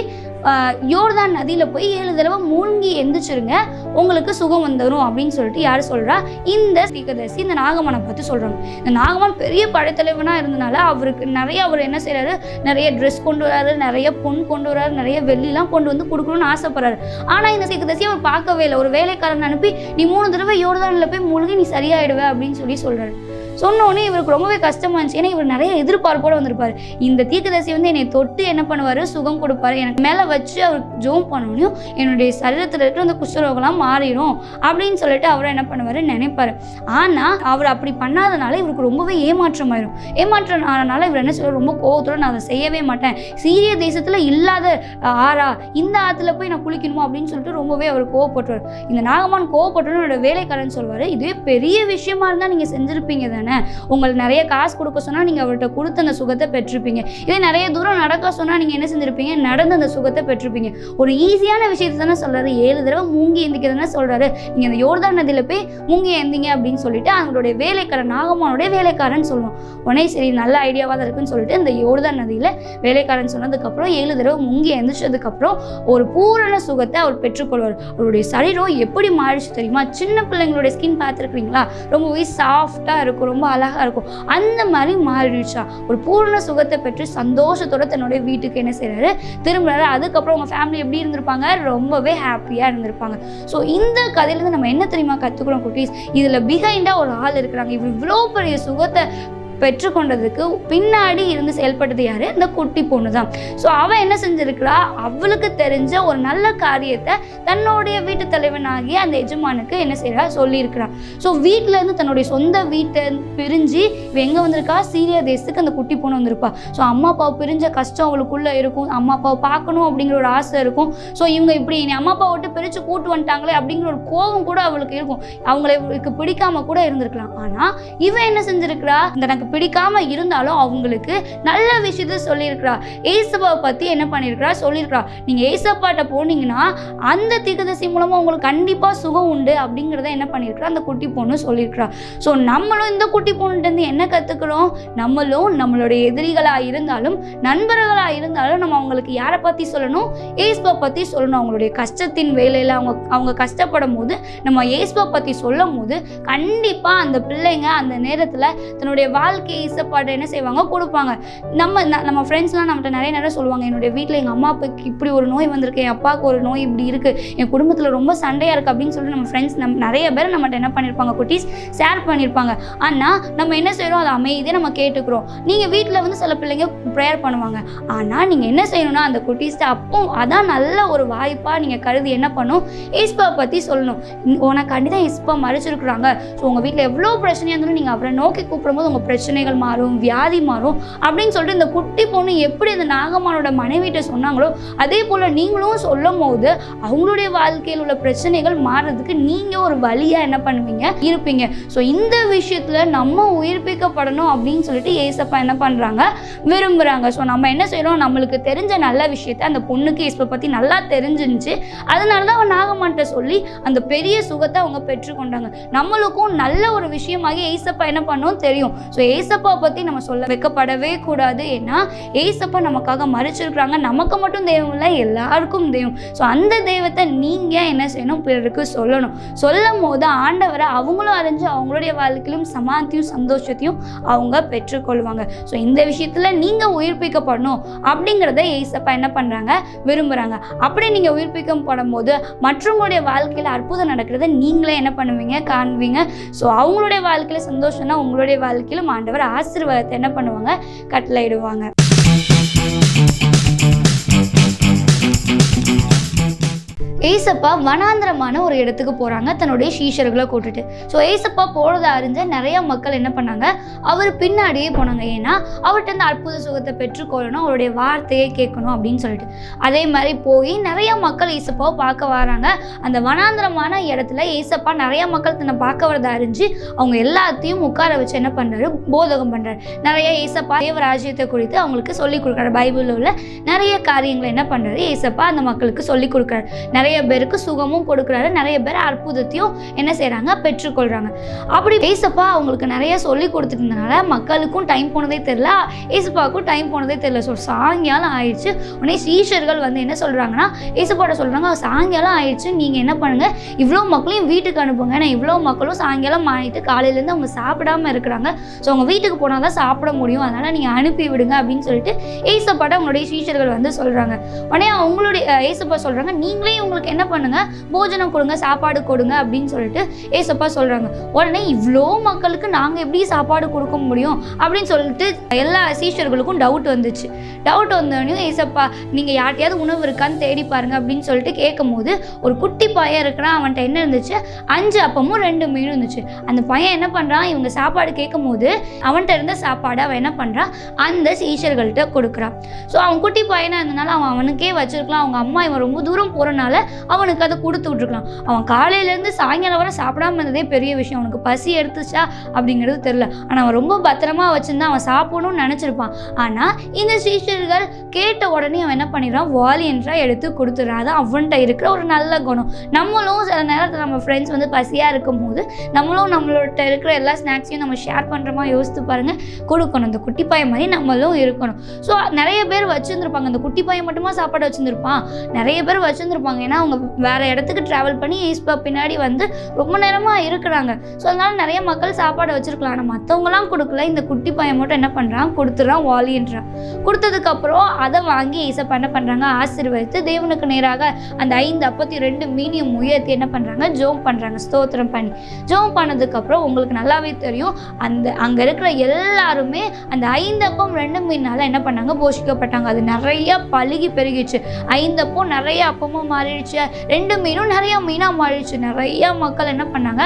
யோர்தான் நதியில் போய் 7 தடவை மூழ்கி எந்திரிச்சிருங்க, உங்களுக்கு சுகம் வந்துடும் அப்படின்னு சொல்லிட்டு யார் சொல்கிறா, இந்த தீர்க்கதரிசி இந்த நாகமானை பார்த்து சொல்கிறாங்க. இந்த நாகமான் பெரிய படைத்தலைவனாக இருந்தனால அவருக்கு அவர் என்ன செய்கிறாரு, நிறைய ட்ரெஸ் கொண்டு வராரு, நிறைய பொன் கொண்டு வராரு, நிறைய வெள்ளிலாம் கொண்டு வந்து கொடுக்கணும்னு ஆசைப்படுறாரு. ஆனால் இந்த தீர்க்கதரிசி அவர் பார்க்கவே இல்லை. ஒரு வேலைக்காரன் அனுப்பி, நீ 3 தடவை யோர்தானில் போய் மூழ்கி நீ சரியாயிடுவே அப்படின்னு சொல்கிறாரு. சொன்னோடனே இவருக்கு ரொம்பவே கஷ்டமா இருந்துச்சு. ஏன்னா இவர் நிறைய எதிர்பார்ப்போடு வந்திருப்பார். இந்த தீர்க்கதரிசி வந்து என்னை தொட்டு என்ன பண்ணுவார், சுகம் கொடுப்பாரு, எனக்கு மேலே வச்சு அவர் ஜோம் பண்ணோனையும் என்னுடைய சரீரத்தில் இருக்கிற அந்த குஷ்டரோகம்லாம் மாறிடும் அப்படின்னு சொல்லிட்டு அவரை என்ன பண்ணுவார் நினைப்பார். ஆனால் அவர் அப்படி பண்ணாதனால இவருக்கு ரொம்பவே ஏமாற்றம் ஆனனால இவர் என்ன சொல்லுவார், ரொம்ப கோவத்தோடு நான் அதை செய்யவே மாட்டேன், சீரிய தேசத்தில் இல்லாத ஆறா, இந்த ஆற்றுல போய் நான் குளிக்கணுமா அப்படின்னு சொல்லிட்டு ரொம்பவே அவர் கோவப்பட்டுவார். இந்த நாகமான் கோவப்பட்டோன்னு என்னோட வேலைக்காரன் சொல்வார், இதுவே பெரிய விஷயமா இருந்தால் நீங்கள் செஞ்சுருப்பீங்க தானே, உங்களுக்கு நிறைய காசு கொடுக்க சொன்னால் நீங்கள் அவர்கிட்ட கொடுத்து அந்த சுகத்தை பெற்றிருப்பீங்க, இதே நிறைய தூரம் நடக்க சொன்னால் நீங்கள் என்ன செஞ்சுருப்பீங்க, நடந்து அந்த சுகத்தை பெற்றிருப்பீங்க. ஒரு ஈஸியான விஷயத்தை தானே சொல்கிறாரு, 7 தடவை மூங்கி எந்திக்க தானே சொல்கிறாரு, நீங்கள் அந்த யோர்தான் நதியில் போய் மூங்கி எந்திங்க அப்படின்னு சொல்லிட்டு அவங்களுடைய வேலைக்காரன், நாகமானுடைய வேலைக்காரன் சொல்லுவோம். உடனே சரி நல்ல ஐடியாவாக தான் இருக்குன்னு சொல்லிட்டு இந்த யோர்தான் நதியில் வேலைக்காரன் சொன்னதுக்கப்புறம் 7 தடவை மூங்கி எந்திரிச்சதுக்கப்புறம் ஒரு பூரண சுகத்தை அவர் பெற்றுக்கொள்வார். அவருடைய சரீரம் எப்படி மாறிச்சு தெரியுமா, சின்ன பிள்ளைங்களுடைய ஸ்கின் பார்த்துருக்குறீங்களா, ரொம்பவே சாஃப்டாக இருக்கும், ரொம்ப அழகாக இருக்கும், அந்த மாதிரி மாறிடுச்சா. ஒரு பூர்ண சுகத்தை பெற்று சந்தோஷத்தோட தன்னுடைய வீட்டுக்கு என்ன செய்கிறாரு, திரும்புறாரு. அதுக்கப்புறம் உங்கள் ஃபேமிலி எப்படி இருந்திருப்பாங்க, ரொம்பவே ஹாப்பியாக இருந்திருப்பாங்க. ஸோ இந்த கதையிலேருந்து நம்ம என்ன தெரியுமா கற்றுக்கிறோம் குட்டீஸ், இதில் பிஹைண்டாக ஒரு ஆள் இருக்கிறாங்க. இவ்வளோ பெரிய சுகத்தை பெற்றுக்கொண்டதுக்கு பின்னாடி இருந்து செயல்பட்டது யாரு, இந்த குட்டி பொண்ணு தான். ஸோ அவள் என்ன செஞ்சிருக்கிறா, அவளுக்கு தெரிஞ்ச ஒரு நல்ல காரியத்தை தன்னுடைய வீட்டு தலைவனாகிய அந்த எஜமானுக்கு என்ன செய்யறா சொல்லியிருக்கிறா. ஸோ வீட்டில இருந்து தன்னுடைய சொந்த வீட்டை பிரிஞ்சு எங்கே வந்திருக்கா, சீரியா தேசத்துக்கு அந்த குட்டி பொண்ணு வந்திருப்பா. ஸோ அம்மா அப்பாவை பிரிஞ்ச கஷ்டம் அவளுக்குள்ள இருக்கும், அம்மா அப்பாவை பார்க்கணும் அப்படிங்கிற ஒரு ஆசை இருக்கும். ஸோ இவங்க இப்படி அம்மா அப்பா விட்டு பிரித்து கூட்டு வந்துட்டாங்களே அப்படிங்கிற ஒரு கோபம் கூட அவளுக்கு இருக்கும், அவங்களுக்கு பிடிக்காம கூட இருந்திருக்கலாம். ஆனால் இவன் என்ன செஞ்சிருக்கிறா, எனக்கு பிடிக்காம இருந்தாலும் அவங்களுக்கு நல்ல விஷயத்த சொல்லியிருக்கிறா. ஏசப்பாவை பற்றி என்ன பண்ணியிருக்கிறா சொல்லியிருக்கிறா, நீங்கள் ஏசப்பாட்ட போனீங்கன்னா அந்த தீர்க்கதரிசி மூலமாக உங்களுக்கு கண்டிப்பாக சுகம் உண்டு அப்படிங்கிறத என்ன பண்ணியிருக்கிறா அந்த குட்டி பொண்ணு சொல்லியிருக்கிறா. ஸோ நம்மளும் இந்த குட்டி பொண்ணுகிட்டேருந்து என்ன கற்றுக்கிறோம், நம்மளும் நம்மளுடைய எதிரிகளாக இருந்தாலும் நண்பர்களாக இருந்தாலும் நம்ம அவங்களுக்கு யாரை பற்றி சொல்லணும், ஏசப்பா பற்றி சொல்லணும். அவங்களுடைய கஷ்டத்தின் வேலையில் அவங்க கஷ்டப்படும் போது நம்ம ஏசப்பா பற்றி சொல்லும் போது கண்டிப்பாக அந்த பிள்ளைங்க அந்த நேரத்தில் தன்னுடைய வாழ்க்கை இசப்பாட்டை என்ன செய்வாங்க கொடுப்பாங்க. நம்ம ஃப்ரெண்ட்ஸ்லாம் நம்மகிட்ட நிறைய நேரம் சொல்லுவாங்க, என்னுடைய வீட்டில் எங்கள் அம்மா அப்பாவுக்கு இப்படி ஒரு நோய் வந்திருக்கு, என் அப்பாவுக்கு ஒரு நோய் இப்படி இருக்குது, என் குடும்பத்தில் ரொம்ப சண்டையாக இருக்குது அப்படின்னு சொல்லிட்டு நம்ம ஃப்ரெண்ட்ஸ் நிறைய பேர் நம்மகிட்ட என்ன பண்ணியிருப்பாங்க குட்டீஸ் ஷேர் பண்ணியிருப்பாங்க. ஆனால் நம்ம என்ன செய்கிறோம், அதை அமைதியாக நம்ம கேட்டுக்கிறோம். நீங்கள் வீட்டில் வந்து சில பிள்ளைங்க ப்ரேயர் பண்ணுவாங்க, ஆனால் நீங்கள் என்ன செய்யணும்னா அந்த குட்டீஸ்ட்டு அப்போ அதான் நல்ல ஒரு வாய்ப்பாக நீங்கள் கருதி என்ன பண்ணணும், ஏசப்பா பற்றி சொல்லணும். உனக்காண்டி தான் ஏசப்பா மறைச்சிருக்கிறாங்க. ஸோ உங்கள் வீட்டில் எவ்வளோ பிரச்சனையாக இருந்தாலும் நீங்கள் அவரை நோக்கி கூப்பிடும்போது உங்கள் பிரச்சனைகள் மாறும், வியாதி மாறும் அப்படின்னு சொல்லிட்டு இந்த குட்டி பொண்ணு எப்படி அந்த நாகமானோட மனைவிட்ட சொன்னாங்களோ அதே போல் நீங்களும் சொல்லும் போது அவங்களுடைய வாழ்க்கையில் உள்ள பிரச்சனைகள் மாறுறதுக்கு நீங்கள் ஒரு வழியாக என்ன பண்ணுவீங்க இருப்பீங்க. ஸோ இந்த விஷயத்தில் நம்ம உயிர்ப்பிக்கப்படணும் அப்படின்னு சொல்லிட்டு ஏசப்பா என்ன பண்ணுறாங்க விரும்புகிறாங்க. ஸோ நம்ம என்ன செய்கிறோம், நம்மளுக்கு தெரிஞ்ச நல்ல விஷயத்த அந்த பொண்ணுக்கு ஏசப்பா பற்றி நல்லா தெரிஞ்சிருந்துச்சு, அதனால தான் அவன் நாகமான்ட்ட சொல்லி அந்த பெரிய சுகத்தை அவங்க பெற்றுக்கொண்டாங்க. நம்மளுக்கும் நல்ல ஒரு விஷயமாக ஏசப்பா என்ன பண்ணணும் தெரியும். ஸோ ஏசப்பா பற்றி நம்ம சொல்ல வைக்கப்படவே கூடாது. ஏன்னா ஏசப்பா நமக்காக மறிச்சிருக்கிறாங்க. நமக்கு மட்டும் தெய்வம் இல்லை, எல்லாருக்கும் தெய்வம். ஸோ அந்த தெய்வத்தை நீங்கள் என்ன செய்யணும், பிறருக்கு சொல்லணும். சொல்லும் போது ஆண்டவரை அவங்களும் அறிஞ்சு அவங்களுடைய வாழ்க்கையிலும் சமாதியும் சந்தோஷத்தையும் அவங்க பெற்றுக்கொள்வாங்க. ஸோ இந்த விஷயத்தில் நீங்கள் உயிர்ப்பிக்கப்படணும் அப்படிங்கிறத ஏசப்பா என்ன பண்ணுறாங்க, விரும்புகிறாங்க. அப்படி நீங்கள் உயிர்ப்பிக்கப்படும் போது மற்றவங்களுடைய வாழ்க்கையில் அற்புதம் நடக்கிறத நீங்களே என்ன பண்ணுவீங்க, காண்பீங்க. ஸோ அவங்களுடைய வாழ்க்கையில் சந்தோஷம்னா உங்களுடைய வாழ்க்கையிலும் ஆண்டவர் ஆசீர்வாதத்தை என்ன பண்ணுவாங்க, கட்டளையிடுவாங்க. ஏசப்பா வனாந்திரமான ஒரு இடத்துக்கு போகிறாங்க தன்னுடைய சீஷர்களை கூட்டுட்டு. ஸோ ஏசப்பா போகிறத அறிஞ்ச நிறைய மக்கள் என்ன பண்ணாங்க, அவர் பின்னாடியே போனாங்க. ஏன்னா அவர்கிட்ட அந்த அற்புத சுகத்தை பெற்றுக்கொள்ளணும், அவருடைய வார்த்தையை கேட்கணும் அப்படின்னு சொல்லிட்டு. அதே மாதிரி போய் நிறைய மக்கள் ஏசப்பாவை பார்க்க வராங்க. அந்த வனாந்திரமான இடத்துல ஏசப்பா நிறைய மக்கள் தன்னை பார்க்க வரதை அறிஞ்சு அவங்க எல்லாத்தையும் உட்கார வச்சு என்ன பண்ணுறாரு, போதகம் பண்ணுறாரு. நிறைய ஏசப்பா தேவராஜ்யத்தை குறித்து அவங்களுக்கு சொல்லிக் கொடுக்குறாரு. பைபிளில் உள்ள நிறைய காரியங்களை என்ன பண்ணுறாரு, ஏசப்பா அந்த மக்களுக்கு சொல்லிக் கொடுக்குறாரு. நிறைய பேருக்கு சுகமும் கொடுக்குறாரு, நிறைய பேர் அற்புதத்தையும் என்ன செய்கிறாங்க, பெற்றுக்கொள்கிறாங்க. அப்படி ஏசப்பா அவங்களுக்கு நிறைய சொல்லி கொடுத்துட்டதுனால மக்களுக்கும் டைம் போனதே தெரியல, ஏசப்பாவுக்கும் டைம் போனதே தெரியல. ஸோ சாயங்காலம் ஆயிடுச்சு. உடனே சீஷர்கள் வந்து என்ன சொல்கிறாங்கன்னா, ஏசப்பாட்ட சொல்கிறாங்க, சாயங்காலம் ஆயிடுச்சு, நீங்கள் என்ன பண்ணுங்கள், இவ்வளோ மக்களையும் வீட்டுக்கு அனுப்புங்க. ஏன்னா இவ்வளோ மக்களும் சாயங்காலம் ஆகிட்டு காலையிலேருந்து அவங்க சாப்பிடாமல் இருக்கிறாங்க. ஸோ அவங்க வீட்டுக்கு போனால் தான் சாப்பிட முடியும், அதனால் நீங்கள் அனுப்பி விடுங்க அப்படின்னு சொல்லிட்டு ஏசப்பாட்ட அவங்களுடைய சீஷர்கள் வந்து சொல்கிறாங்க. உடனே அவங்களுடைய ஏசப்பா சொல்கிறாங்க, நீங்களே உங்களுக்கு என்ன பண்ணுங்க, போஜனம் கொடுங்க, சாப்பாடு கொடுங்க அப்படின்னு சொல்லிட்டு ஏசப்பா சொல்றாங்க. உடனே இவ்வளோ மக்களுக்கு நாங்கள் எப்படி சாப்பாடு கொடுக்க முடியும் அப்படின்னு சொல்லிட்டு எல்லா சீஷர்களுக்கும் டவுட் வந்துச்சு. டவுட் வந்தோடனே ஏசப்பா நீங்கள் யார்ட்டையாவது உணவு இருக்கான்னு தேடி பாருங்க அப்படின்னு சொல்லிட்டு கேட்கும் போது ஒரு குட்டி பையன் இருக்கிறான். அவன்கிட்ட என்ன இருந்துச்சு, 5 அப்பமும் 2 மீனும் இருந்துச்சு. அந்த பையன் என்ன பண்ணுறான், இவங்க சாப்பாடு கேட்கும் போது அவன்கிட்ட இருந்த சாப்பாடு அவன் என்ன பண்ணுறான், அந்த சீஷர்கள்ட்ட கொடுக்குறான். ஸோ அவன் குட்டி பையனாக இருந்தனால அவனுக்கே வச்சிருக்கலாம். அவங்க அம்மா இவன் ரொம்ப தூரம் போகிறனால அவனுக்கு அதை கொடுத்து விட்டுருக்கலாம். அவன் காலையிலேருந்து சாயங்காலம் வரை சாப்பிடாம இருந்ததே பெரிய விஷயம். அவனுக்கு பசி எடுத்துச்சா அப்படிங்கிறது தெரியல. ஆனால் அவன் ரொம்ப பத்திரமா வச்சுருந்தான், அவன் சாப்பிடணும்னு நினச்சிருப்பான். ஆனால் இந்த சீஷர்கள் கேட்ட உடனே அவன் என்ன பண்ணிடுறான், வாலியன்றாக எடுத்து கொடுத்துட்றான். அது அவன்கிட்ட இருக்கிற ஒரு நல்ல குணம். நம்மளும் சில நேரத்தில் நம்ம ஃப்ரெண்ட்ஸ் வந்து பசியாக இருக்கும் போது நம்மளும் நம்மளோட இருக்கிற எல்லா ஸ்நாக்ஸையும் நம்ம ஷேர் பண்ணுறோமா, யோசித்து பாருங்கள், கொடுக்கணும். இந்த குட்டி பையன் மாதிரி நம்மளும் இருக்கணும். ஸோ நிறைய பேர் வச்சுருந்துருப்பாங்க, அந்த குட்டி பையன் மட்டுமா சாப்பாடு வச்சுருந்துருப்பான், நிறைய பேர் வச்சுருந்துருப்பாங்க. ஏன்னா அவங்க வேறு இடத்துக்கு ட்ராவல் பண்ணி ஏசப்பா பின்னாடி வந்து ரொம்ப நேரமாக இருக்கிறாங்க. ஸோ அதனால் நிறைய மக்கள் சாப்பாடு வச்சுருக்கலாம். ஆனால் மற்றவங்களாம் கொடுக்கல, இந்த குட்டி பையன் மட்டும் என்ன பண்ணுறான், கொடுத்துட்றான், வாலின்றான். கொடுத்ததுக்கப்புறம் அதை வாங்கி ஏசப்பா என்ன பண்ணுறாங்க, ஆசீர்வதித்து தேவனுக்கு நேராக அந்த 5 அப்பத்தி 2 மீனையும் உயர்த்தி என்ன பண்ணுறாங்க, ஜெபம் பண்ணுறாங்க, ஸ்தோத்திரம் பண்ணி. ஜெபம் பண்ணதுக்கப்புறம் உங்களுக்கு நல்லாவே தெரியும், அந்த அங்கே இருக்கிற எல்லாருமே அந்த 5 அப்பம் 2 மீனால் என்ன பண்ணாங்க, போஷிக்கப்பட்டாங்க. அது நிறைய பழுகி பெருகிச்சு. 5 அப்பம் நிறைய அப்பமும் மாறிடுச்சு, 2 மீனும் நிறைய மீனாக மாறிடுச்சு. நிறைய மக்கள் என்ன பண்ணாங்க,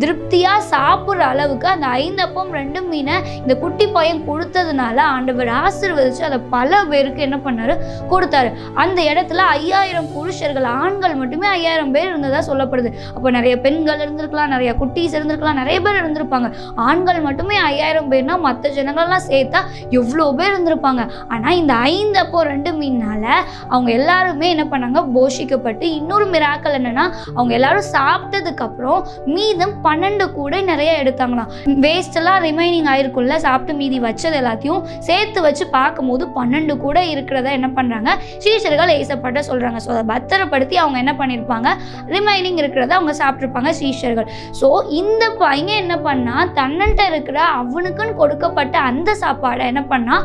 திருப்தியாக சாப்பிட்ற அளவுக்கு அந்த 5 அப்பம் 2 மீனை இந்த குட்டி பையன் கொடுத்ததுனால ஆண்டவர் ஆசீர்வதிச்சு அதை பல பேருக்கு என்ன பண்ணாரு, கொடுத்தாரு. அந்த இடத்துல 5000 புருஷர்கள், ஆண்கள் மட்டுமே 5000 பேர் இருந்ததா சொல்லப்படுது. அப்போ நிறைய பெண்கள் இருந்திருக்கலாம், நிறைய குட்டீஸ் இருந்திருக்கலாம், நிறைய பேர் இருந்திருப்பாங்க. ஆண்கள் மட்டுமே 5000 பேர்னா மற்ற ஜனங்கள்லாம் சேர்த்தா எவ்வளோ பேர் இருந்திருப்பாங்க. ஆனால் இந்த 5 அப்போ 2 மீனால அவங்க எல்லாருமே என்ன பண்ணாங்க, போஷிக்கப்பட்டு. இன்னொரு மிராக்கள் என்னன்னா, அவங்க எல்லாரும் சாப்பிட்டதுக்கு அப்புறம் மீதம் 12 கூடை நிறைய எடுத்தாங்களாம். வேஸ்ட் எல்லாம் ரிமைனிங் ஆயிருக்குள்ள, சாப்பிட்டு மீதி வச்சது எல்லாத்தையும் சேர்த்து வச்சு பார்க்கும்போது 12 கூடை இருக்கிறத என்ன பண்றாங்க, சீஷர்கள் ஏசப்பாட்ட சொல்றாங்க. ஸோ அதை பத்திரப்படுத்தி அவங்க என்ன பண்ணியிருப்பாங்க, ரிமைனிங் இருக்கிறத அவங்க சாப்பிட்ருப்பாங்க சீஷர்கள். ஸோ இந்த பையன் என்ன பண்ணா, தன்னன்ட்ட இருக்கிற அவனுக்குன்னு கொடுக்கப்பட்ட அந்த சாப்பாடை என்ன பண்ணா,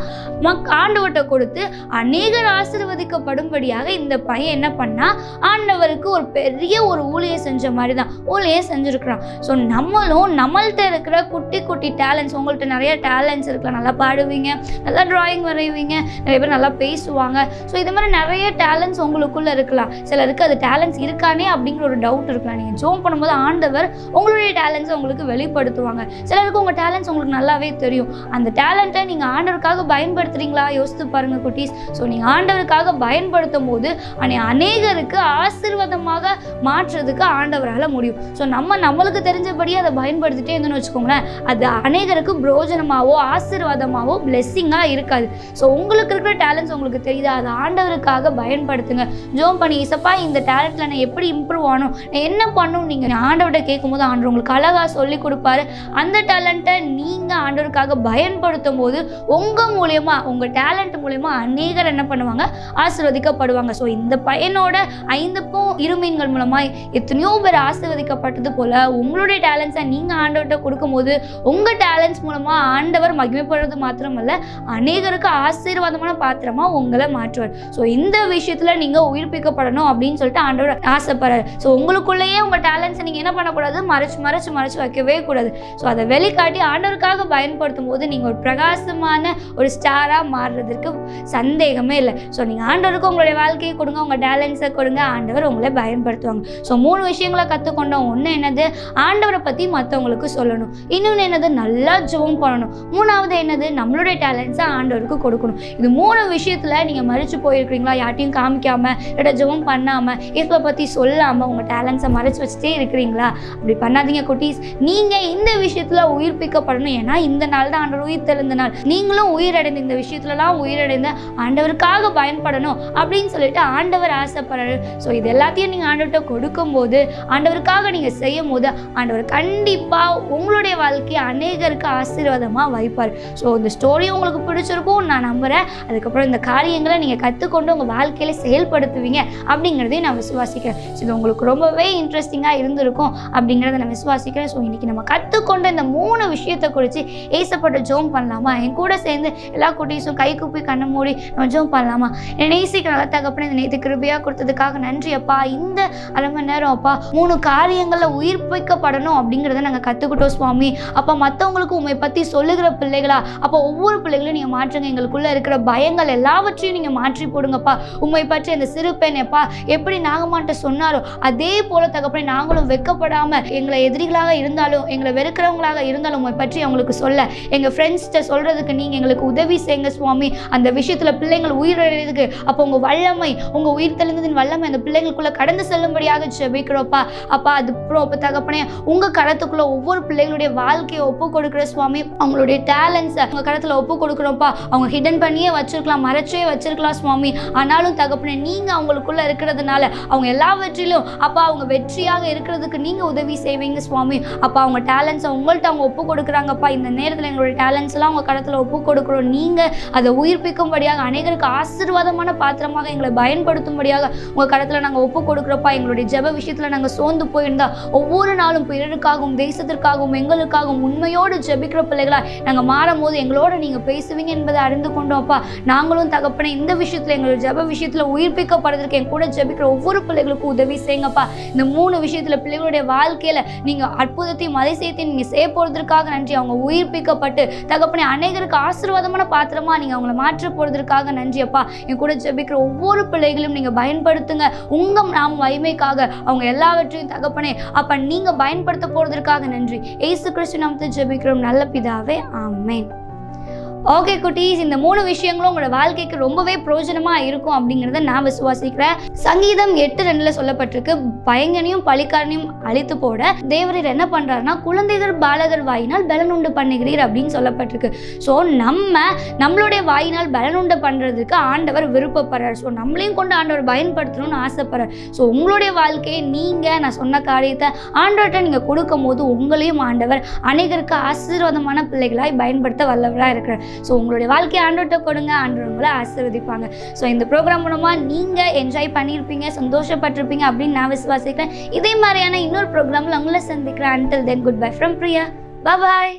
ஆண்டவர்கிட்ட கொடுத்து அநேகர் ஆசீர்வதிக்கப்படும்படியாக இந்த பையன் என்ன பண்ணா, ஆண்டவருக்கு ஒரு பெரிய ஒரு ஊழியம் செஞ்ச மாதிரி தான் ஊழியம் செஞ்சுருக்கிறான். ஸோ நம்மளும் நம்மள்கிட்ட இருக்கிற குட்டி குட்டி டேலண்ட்ஸ், உங்கள்கிட்ட நிறைய டேலண்ட்ஸ் இருக்கலாம், நல்லா பாடுவீங்க, நல்லா ட்ராயிங் வரைவீங்க, நிறைய பேர் நல்லா பேசுவாங்க. ஸோ இது மாதிரி நிறைய டேலண்ட்ஸ் உங்களுக்குள்ளே இருக்கலாம். சிலருக்கு அது டேலண்ட்ஸ் இருக்கானே அப்படிங்கிற ஒரு டவுட் இருக்கலாம். நீங்கள் ஜோம் பண்ணும்போது ஆண்டவர் உங்களுடைய டேலண்ட்ஸை உங்களுக்கு வெளிப்படுத்துவாங்க. சிலருக்கு உங்கள் டேலண்ட்ஸ் உங்களுக்கு நல்லாவே தெரியும். அந்த டேலண்ட்டை நீங்கள் ஆண்டவருக்காக பயன்படுத்துகிறீங்களா, யோசித்து பாருங்கள் குட்டீஸ். ஸோ நீங்கள் ஆண்டவருக்காக பயன்படுத்தும் போது அநேகருக்கு ஆசீர்வாதமாக மாற்றுறதுக்கு ஆண்டவரால் முடியும். ஸோ நம்மளுக்கு தெரிஞ்சபடியே அதை பயன்படுத்திட்டே இருந்தோம்னு வச்சுக்கோங்களேன், அது அநேகருக்கு பிரோஜனமாவோ ஆசீர்வாதமாவோ பிளெஸ்ஸிங்காக இருக்காது. ஸோ உங்களுக்கு இருக்கிற டேலண்ட்ஸ் உங்களுக்கு தெரியுதா, அதை ஆண்டவருக்காக பயன்படுத்துங்க. ஜோம் பண்ணி இசப்பா இந்த டேலண்ட்டில் நான் எப்படி இம்ப்ரூவ் ஆகணும், நான் என்ன பண்ணணும், நீங்கள் ஆண்டவர்கிட்ட கேட்கும் போது ஆண்டவர் உங்களுக்கு அழகாக சொல்லி கொடுப்பாரு. அந்த டேலண்ட்டை நீங்கள் ஆண்டவருக்காக பயன்படுத்தும் போது உங்கள் மூலயமா, உங்கள் டேலண்ட் மூலயமா அநேகர் என்ன பண்ணுவாங்க, ஆசீர்வதிக்கப்படுவாங்க. ஸோ இந்த பையனோட 5 இருமீன்கள் மூலமாக எத்தனையோ பேர் ஆசீர்வதிக்கப்பட்டது போல் உங்களுடைய டேலண்ட்ஸை நீங்கள் ஆண்டவர்கிட்ட கொடுக்கும்போது உங்கள் டேலண்ட்ஸ் மூலமாக ஆண்டவர் மகிமைப்படுறது மாத்திரமல்ல, அநேகருக்கு ஆசீர்வாதமான பாத்திரமாக உங்களை மாற்றுவார். ஸோ இந்த விஷயத்தில் நீங்கள் உயிர்ப்பிக்கப்படணும் அப்படின்னு சொல்லிட்டு ஆண்டவர் ஆசைப்படுறாரு. ஸோ உங்களுக்குள்ளேயே உங்கள் டேலண்ட்ஸை நீங்கள் என்ன பண்ணக்கூடாது, மறைச்சு வைக்கவே கூடாது. ஸோ அதை வெளிக்காட்டி ஆண்டவருக்காக பயன்படுத்தும் போது நீங்கள் ஒரு பிரகாசமான ஒரு ஸ்டாராக மாறுறதுக்கு சந்தேகமே இல்லை. ஸோ நீங்கள் ஆண்டவருக்கு உங்களுடைய வாழ்க்கையை கொடுங்க, உங்கள் டேலண்ட்ஸை கொடுங்க, ஆண்டவர் உங்களை பயன்படுத்துவாங்க. ஸோ 3 விஷயங்களை கற்றுக்கொண்டோம். ஒன்று என்னது, ஆண்டவரை பற்றி மற்றவங்களுக்கு சொல்லணும். இன்னொன்று என்னது, நல்லா ஜெபம் பண்ணணும். 3வது என்னது, நம்மளுடைய டேலண்ட்ஸை ஆண்டவருக்கு கொடுக்கணும். இது 3 விஷயத்தில் நீங்கள் மறைச்சு போயிருக்கிறீங்களா, யார்ட்டையும் காமிக்காமல் இல்லை ஜெபம் பண்ணாமல் இயேசுவை பற்றி சொல்லாமல் உங்கள் டேலண்ட்ஸை மறைச்சு வச்சுட்டே இருக்கிறீங்களா? அப்படி பண்ணாதீங்க குட்டீஸ். நீங்கள் இந்த விஷயத்தில் உயிர்ப்பிக்கப்படணும். ஏன்னா இந்த நாள் தான் ஆண்டவர் உயிர் தெழுந்த நாள். நீங்களும் உயிரடைந்த இந்த விஷயத்துலலாம் உயிரடைந்த ஆண்டவருக்காக பயன்படணும் அப்படின்னு சொல்லிட்டு ஆண்டவர் ஆசைப்படுறாரு. ஸோ இது எல்லாத்தையும் நீங்கள் ஆண்டவர்கிட்ட கொடுக்கும்போது, ஆண்டவருக்காக நீங்கள் செய்யும் போது ஆண்டவர் கண்டிப்பாக உங்களுடைய வாழ்க்கையை அநேகருக்கு ஆசீர்வாதமாக வைப்பார். ஸோ இந்த ஸ்டோரி உங்களுக்கு பிடிச்சிருக்கும் நான் நம்புகிறேன். அதுக்கப்புறம் இந்த காரியங்களை நீங்கள் கற்றுக்கொண்டு உங்கள் வாழ்க்கையில் செயல்படுத்துவீங்க அப்படிங்கிறதையும் நான் விசுவாசிக்கிறேன். ஸோ இது உங்களுக்கு ரொம்பவே இன்ட்ரெஸ்டிங்காக இருந்திருக்கும் அப்படிங்கிறத நான் விசுவாசிக்கிறேன். ஸோ இன்றைக்கி நம்ம கற்றுக்கொண்ட இந்த 3 விஷயத்தை குறித்து ஏசப்பட்ட ஜெபம் பண்ணலாமா? என் கூட சேர்ந்து எல்லா குட்டீஸும் கை கூப்பி கண்ணை மூடி நம்ம ஜெபம் பண்ணலாமா? என்னை நேசிக்கிற நல்ல தகப்பனே, இந்த நேற்று கிருபையாக கொடுத்ததுக்காக நன்றி அப்பா. இந்த 1/2 மணி நேரம் அப்பா 3 காரியங்களில் உயிர்ப்பிக்கப்படணும் அப்படிங்கிறத நாங்கள் கற்றுக்கிட்டோம் சுவாமி. அப்போ மற்றவங்களுக்கு உண்மை பற்றி சொல்லுகிற பிள்ளைகளா அப்போ ஒவ்வொரு பிள்ளைகளையும் நீங்கள் மாற்றுங்க. எங்களுக்குள்ளே இருக்கிற பயங்கள் எல்லாவற்றையும் நீங்கள் மாற்றி போடுங்கப்பா. உண்மை பற்றி அந்த சிறு பெண் எப்பா எப்படி நாகமான்ட்ட சொன்னாரோ அதே போல தகப்பனே நாங்களும் வெட்கப்படாமல் எங்களை எதிரிகளாக இருந்தாலும் எங்களை வெறுக்கிறவங்களாக இருந்தாலும் உண்மை பற்றி அவங்களுக்கு சொல்ல எங்கள் ஃப்ரெண்ட்ஸ்கிட்ட சொல்கிறதுக்கு நீங்கள் எங்களுக்கு உதவி செய்யுங்க சுவாமி. அந்த விஷயத்தில் பிள்ளைங்கள் உயிரிழறதுக்கு அப்போ உங்கள் வல்லமை, உங்கள் உயிர் தெளிந்ததின் வல்லமை அந்த பிள்ளைங்களுக்குள்ளே கடந்து செல்லும்படியாக ஜெபிக்கிறோப்பா. அப்பா அது அப்போ தகப்பனே உங்கள் கரத்துக்குள்ளே ஒவ்வொரு பிள்ளைகளுடைய வாழ்க்கையை ஒப்பு கொடுக்குற சுவாமி. அவங்களுடைய டேலண்ட்ஸை உங்கள் கரத்தில் ஒப்பு கொடுக்குறோப்பா. அவங்க ஹிடன் பண்ணியே வச்சிருக்கலாம், மறைச்சே வச்சிருக்கலாம் சுவாமி. ஆனாலும் தகப்பனே நீங்கள் அவங்களுக்குள்ளே இருக்கிறதுனால அவங்க எல்லாவற்றிலும் அப்பா அவங்க வெற்றியாக இருக்கிறதுக்கு நீங்கள் உதவி செய்வீங்க சுவாமி. அப்பா அவங்க டேலண்ட்ஸை உங்கள்கிட்ட அவங்க ஒப்பு கொடுக்குறாங்கப்பா. இந்த நேரத்தில் எங்களுடைய டேலண்ட்ஸ் எல்லாம் உங்கள் கரத்தில் ஒப்பு கொடுக்குறோம். நீங்கள் அதை உயிர்ப்பிக்கும்படியாக அநேகருக்கு ஆசீர்வாதமான பாத்திரமாக எங்களை பயன்படுத்தும்படியாக உங்கள் கரத்தில் நாங்கள் ஒப்பு கொடுக்குறோப்பா. எங்களுடைய ஜெப விஷயத்தில் நாங்கள் சோர்ந்து போயிருந்தா ஒவ்வொரு நாளும் பிறருக்காகவும் தேசத்திற்காகவும் எங்களுக்காகவும் உண்மையோடு ஜெபிக்கிற பிள்ளைகளாக நாங்கள் மாறும் போது எங்களோட நீங்கள் பேசுவீங்க என்பதை அறிந்து கொண்டோம்ப்பா. நாங்களும் தகப்பனே இந்த விஷயத்தில் எங்களுடைய ஜெப விஷயத்தில் உயிர்ப்பிக்கப்படுறதுக்கு என் கூட ஜெபிக்கிற ஒவ்வொரு பிள்ளைகளுக்கும் உதவி செய்யுங்கப்பா. இந்த 3 விஷயத்தில் பிள்ளைகளுடைய வாழ்க்கையில் நீங்கள் அற்புதத்தையும் அதிசயத்தையும் நீங்கள் செய்ய போகிறதுக்காக நன்றி. அவங்க உயிர்ப்பிக்கப்பட்டு தகப்பனே அநேகருக்கு ஆசீர்வாதமான பாத்திரமாக நீங்கள் அவங்கள மாற்ற போகிறதுக்காக நன்றி அப்பா. என் கூட ஜெபிக்கிற ஒவ்வொரு பிள்ளைகளையும் நீங்கள் பயன்படுத்துங்க. உங்கள் நாம் மகிமைக்காக அவங்க எல்லாவற்றையும் தகப்பனே அப்போ நீங்கள் பயன்படுத்த போகிறதுக்காக நன்றி. இயேசு கிறிஸ்து நாமத்தில் ஜெபிக்கிறோம் நல்ல பிதாவே, ஆமென். ஓகே குட்டீஸ், இந்த 3 விஷயங்களும் உங்களோட வாழ்க்கைக்கு ரொம்பவே பிரயோஜனமாக இருக்கும் அப்படிங்கிறத நான் விசுவாசிக்கிறேன். சங்கீதம் 8:2 சொல்லப்பட்டிருக்கு, பயங்கனையும் பழிக்காரனையும் அழித்து போட தேவரீர் என்ன பண்ணுறாருன்னா குழந்தைகள் பாலகர் வாயினால் பலனுண்டு பண்ணுகிறீர் அப்படின்னு சொல்லப்பட்டிருக்கு. ஸோ நம்மளுடைய வாயினால் பலனுண்டு பண்ணுறதுக்கு ஆண்டவர் விருப்பப்படுறார். ஸோ நம்மளையும் கொண்டு ஆண்டவர் பயன்படுத்தணும்னு ஆசைப்படுறார். ஸோ உங்களுடைய வாழ்க்கையை நீங்கள் நான் சொன்ன காரியத்தை ஆண்டவர்கிட்ட நீங்கள் கொடுக்கும் போது உங்களையும் ஆண்டவர் அநேகருக்கு ஆசீர்வாதமான பிள்ளைகளாய் பயன்படுத்த வல்லவராக இருக்கிறார். ஸோ உங்களுடைய வாழ்க்கையை ஆண்டவர்கிட்ட கொடுங்க, ஆண்டவர் உங்களை ஆசீர்வதிப்பாங்க. ஸோ இந்த ப்ரோக்ராம் மூலமாக நீங்கள் என்ஜாய் பண்ணியிருப்பீங்க, சந்தோஷப்பட்டிருப்பீங்க அப்படின்னு நான் விசுவாசிக்கிறேன். இதே மாதிரியான இன்னொரு ப்ரோக்ராமில் உங்களை சந்திக்கிறேன். Until then, goodbye from Priya. Bye bye.